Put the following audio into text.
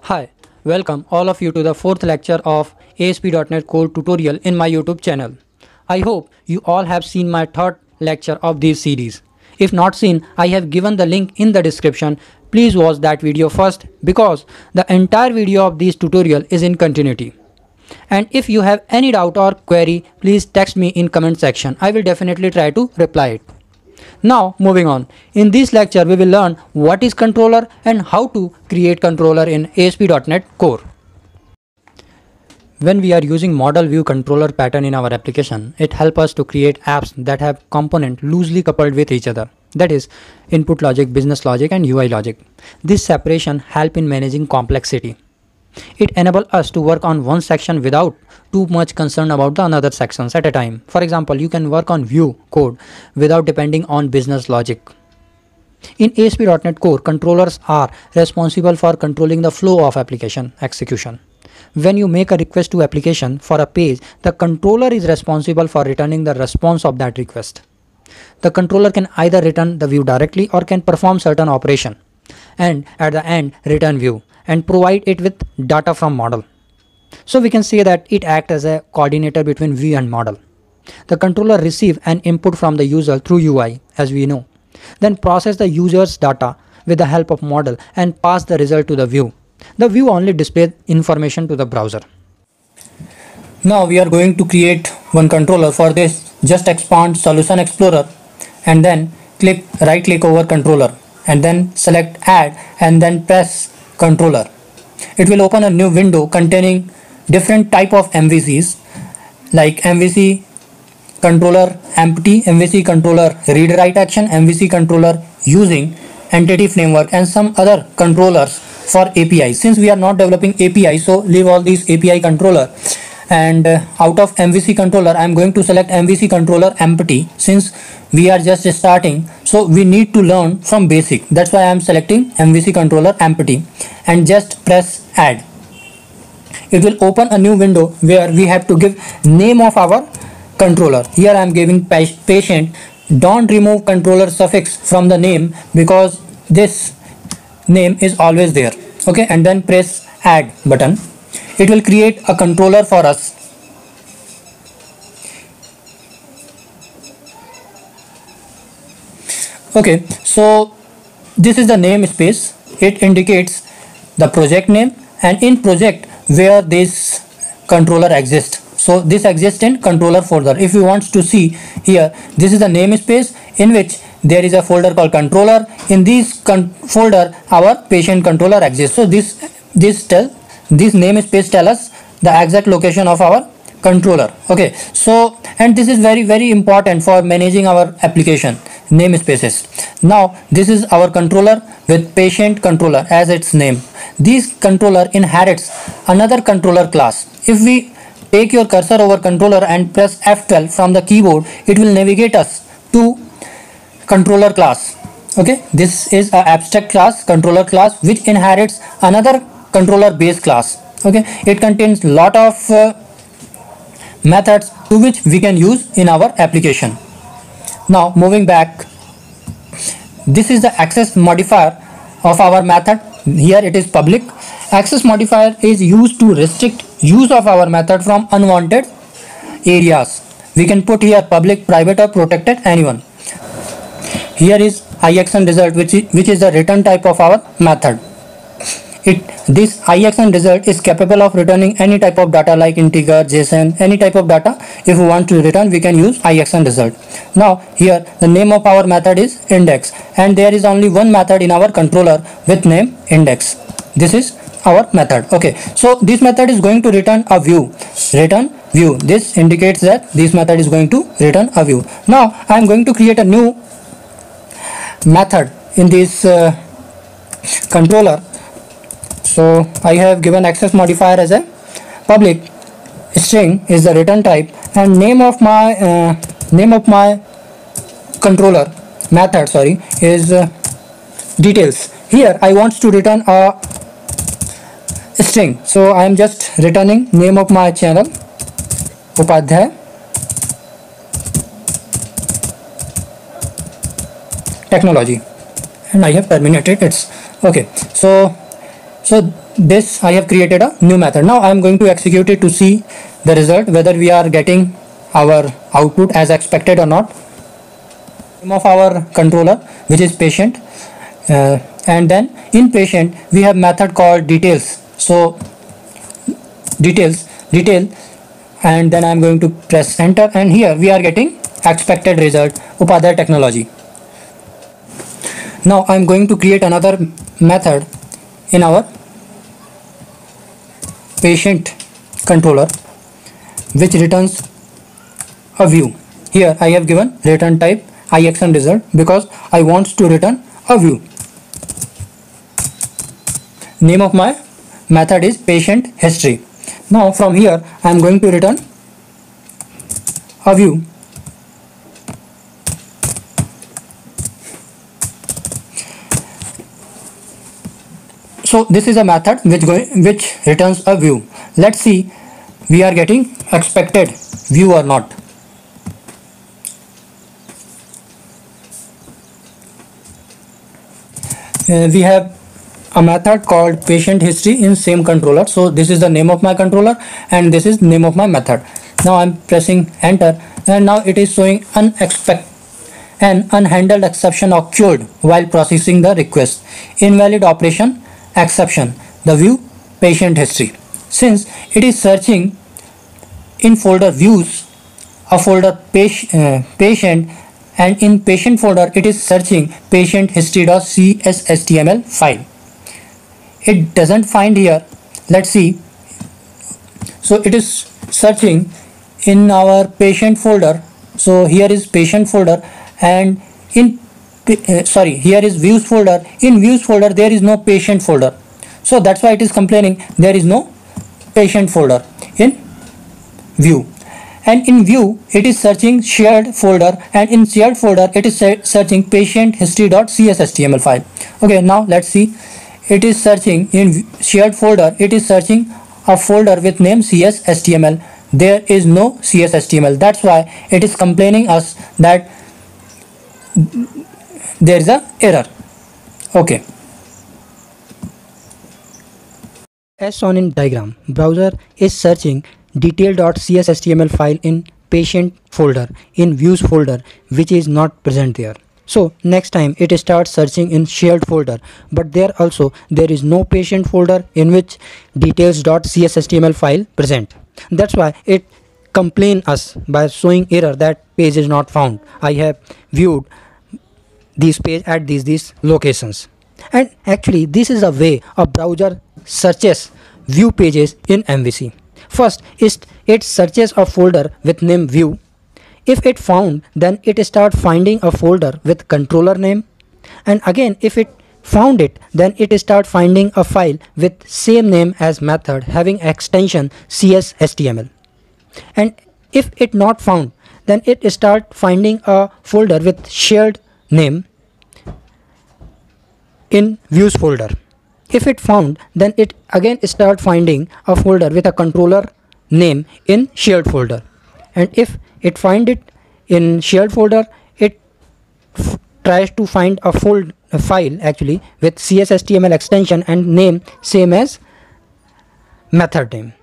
Hi, welcome all of you to the fourth lecture of ASP.NET Core tutorial in my YouTube channel. I hope you all have seen my third lecture of this series. If not seen, I have given the link in the description. Please watch that video first because the entire video of this tutorial is in continuity. And if you have any doubt or query, please text me in comment section. I will definitely try to reply it. Now moving on. In this lecture we will learn what is controller and how to create controller in ASP.NET Core. When we are using model view controller pattern in our application, it helps us to create apps that have components loosely coupled with each other. That is input logic, business logic and UI logic. This separation helps in managing complexity. It enables us to work on one section without too much concern about the another sections at a time. For example, you can work on view code without depending on business logic. In ASP.NET Core, controllers are responsible for controlling the flow of application execution. When you make a request to application for a page, the controller is responsible for returning the response of that request. The controller can either return the view directly or can perform certain operation and at the end return view and provide it with data from model. So we can say that it acts as a coordinator between view and model. The controller receives an input from the user through UI, as we know, then process the user's data with the help of model and pass the result to the view. The view only displays information to the browser. Now we are going to create one controller. For this, just expand Solution Explorer and then right click over controller and then select add and then press controller. It will open a new window containing different type of MVCs like MVC controller empty, MVC controller read write action, MVC controller using entity framework and some other controllers for API. Since we are not developing API, so leave all these API controller and out of MVC controller I am going to select MVC controller empty. Since we are just starting, so we need to learn from basic. That's why I am selecting MVC controller empty and just press add. It will open a new window where we have to give name of our controller. Here I am giving patient. Don't remove controller suffix from the name because this name is always there. Okay, and then press add button. It will create a controller for us. Okay, so this is the namespace. It indicates the project name and in project where this controller exists. So this exists in controller folder. If you want to see here, this is the namespace in which there is a folder called controller. In this folder our patient controller exists. So this namespace tell us the exact location of our controller. Okay, so and this is very important for managing our application namespaces. Now this is our controller with patient controller as its name. This controller inherits another controller class. If we take your cursor over controller and press F12 from the keyboard, it will navigate us to controller class. Okay, this is an abstract class, controller class, which inherits another controller base class. Okay, it contains lot of methods to which we can use in our application. Now moving back, this is the access modifier of our method. Here it is public. Access modifier is used to restrict use of our method from unwanted areas. We can put here public, private or protected, anyone. Here is IXN result which is the return type of our method. This IXN result is capable of returning any type of data like integer, JSON, any type of data. If we want to return, we can use IXN result. Now here the name of our method is index and there is only one method in our controller with name index. This is our method. Okay, so this method is going to return a view. Return view. This indicates that this method is going to return a view. Now I am going to create a new method in this controller. So I have given access modifier as a public, string is the return type and name of my controller method is details. Here I want to return a string, so I am just returning name of my channel Upadhyay Technology and I have terminated it. Okay, so So this I have created a new method. Now I am going to execute it to see the result, whether we are getting our output as expected or not. Name of our controller, which is patient, and then in patient we have method called details. So detail, and then I am going to press enter, and here we are getting expected result, Upadhyay Technology. Now I am going to create another method in our patient controller which returns a view. Here I have given return type IXM result because I want to return a view. Name of my method is patient history. Now from here I am going to return a view. So this is a method which returns a view. Let's see we are getting expected view or not. We have a method called patient history in same controller. So this is the name of my controller and this is name of my method. Now I'm pressing enter, and now it is showing an unhandled exception occurred while processing the request. Invalid operation exception, the view patient history. Since it is searching in folder views, a folder patient, and in patient folder it is searching patient history.cshtml file. It doesn't find here. Let's see. So it is searching in our patient folder. So here is patient folder, and in here is views folder. In views folder there is no patient folder. So that's why it is complaining there is no patient folder in view. And in view it is searching shared folder, and in shared folder it is searching patient history.cshtml file. Okay, now let's see. It is searching in shared folder, it is searching a folder with name cshtml. There is no cshtml. That's why it is complaining us that there is a error. Okay. As shown in diagram, browser is searching detail.cshtml file in patient folder, in views folder, which is not present there. So next time it starts searching in shared folder, but there is no patient folder in which details.cshtml file present. That's why it complain us by showing error that page is not found. I have viewed this page at these locations. And actually this is a way a browser searches view pages in MVC. First it searches a folder with name view. If it found, then it start finding a folder with controller name, and again if it found it, then it start finding a file with same name as method having extension cshtml. And if it not found, then it start finding a folder with shared name in views folder. If it found, then it again start finding a folder with a controller name in shared folder. And if it find it in shared folder, it tries to find a file actually with cshtml extension and name same as method name.